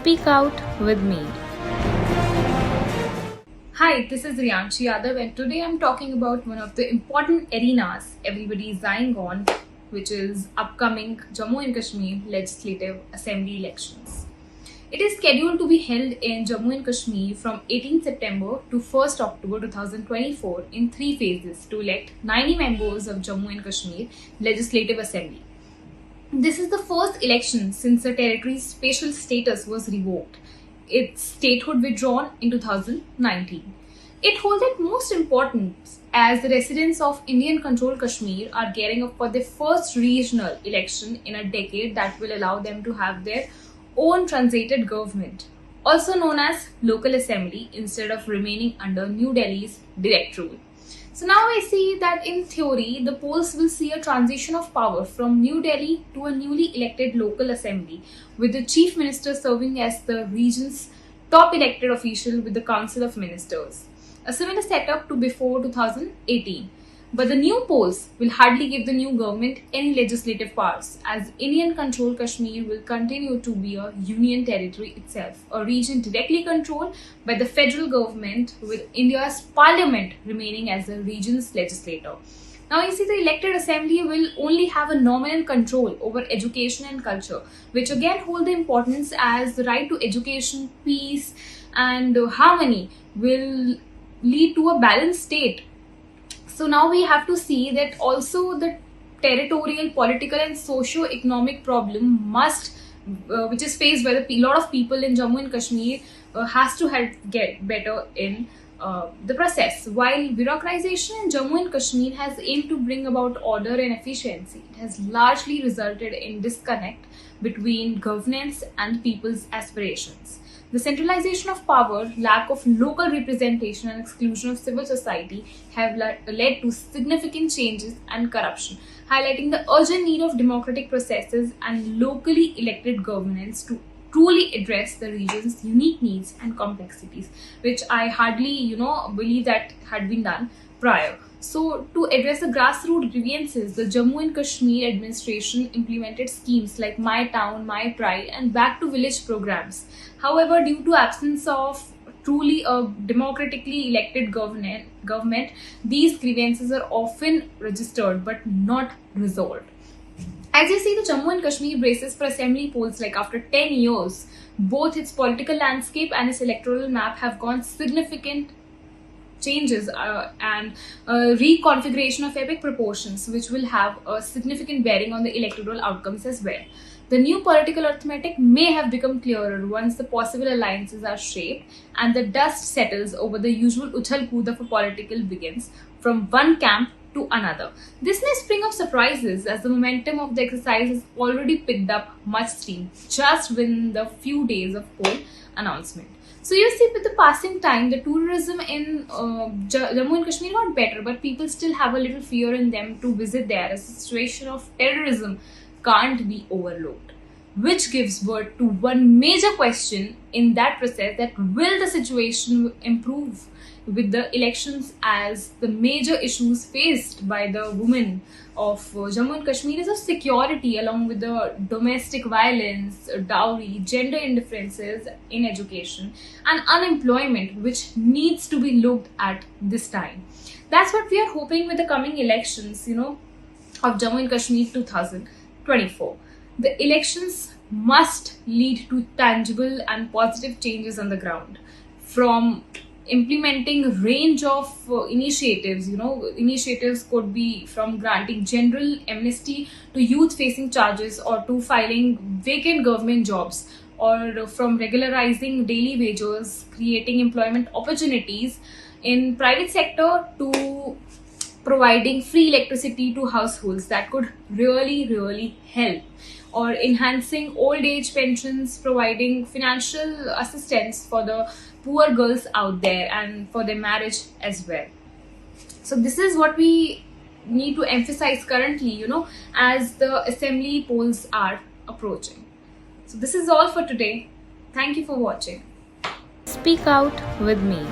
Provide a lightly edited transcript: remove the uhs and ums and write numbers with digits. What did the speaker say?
Speak out with me. Hi, this is Riyanshi Yadav, and today I'm talking about one of the important arenas everybody is eyeing on, which is upcoming Jammu and Kashmir Legislative Assembly elections. It is scheduled to be held in Jammu and Kashmir from 18 September to 1st October 2024 in three phases to elect 90 members of Jammu and Kashmir Legislative Assembly. This is the first election since the territory's spatial status was revoked, its statehood withdrawn in 2019. It holds utmost importance as the residents of Indian controlled Kashmir are gearing up for their first regional election in a decade that will allow them to have their own translated government, also known as local assembly, instead of remaining under New Delhi's direct rule. So now I see that in theory, the polls will see a transition of power from New Delhi to a newly elected local assembly, with the chief minister serving as the region's top elected official with the council of ministers. A similar setup to before 2018. But the new polls will hardly give the new government any legislative powers, as Indian controlled Kashmir will continue to be a union territory itself, a region directly controlled by the federal government, with India's parliament remaining as the region's legislator. Now, you see, the elected assembly will only have a nominal control over education and culture, which again hold the importance as the right to education, peace, and harmony will lead to a balanced state. So now we have to see that also the territorial, political, and socio-economic problem which is faced by the lot of people in Jammu and Kashmir, has to help get better in the process. While bureaucratization in Jammu and Kashmir has aimed to bring about order and efficiency, it has largely resulted in disconnect between governance and people's aspirations. The centralization of power, lack of local representation, and exclusion of civil society have led to significant changes and corruption, highlighting the urgent need of democratic processes and locally elected governance to truly address the region's unique needs and complexities, which I hardly, believe that had been done prior. So, to address the grassroots grievances, the Jammu and Kashmir administration implemented schemes like My Town, My Pride, and Back to Village programs. However, due to absence of truly a democratically elected government, these grievances are often registered but not resolved. As you see, the Jammu and Kashmir braces for assembly polls, like after 10 years, both its political landscape and its electoral map have gone significant changes and reconfiguration of epic proportions, which will have a significant bearing on the electoral outcomes as well. The new political arithmetic may have become clearer once the possible alliances are shaped and the dust settles over the usual uchal-kood of a political begins from one camp to another. This may spring of surprises as the momentum of the exercise has already picked up much steam just within the few days of poll announcement. So you see, with the passing time, the tourism in Jammu and Kashmir got better, but people still have a little fear in them to visit there, as the situation of terrorism can't be overlooked. Which gives birth to one major question in that process: that will the situation improve with the elections, as the major issues faced by the women of Jammu and Kashmir is of security, along with the domestic violence, dowry, gender indifferences in education, and unemployment, which needs to be looked at this time. That's what we are hoping with the coming elections, of Jammu and Kashmir 2024. The elections must lead to tangible and positive changes on the ground, from implementing a range of initiatives. Initiatives could be from granting general amnesty to youth facing charges, or to filing vacant government jobs, or from regularizing daily wages, creating employment opportunities in private sector, to providing free electricity to households. That could really help, or enhancing old age pensions, providing financial assistance for the poor girls out there and for their marriage as well. So this is what we need to emphasize currently, as the assembly polls are approaching. So this is all for today. Thank you for watching. Speak out with me.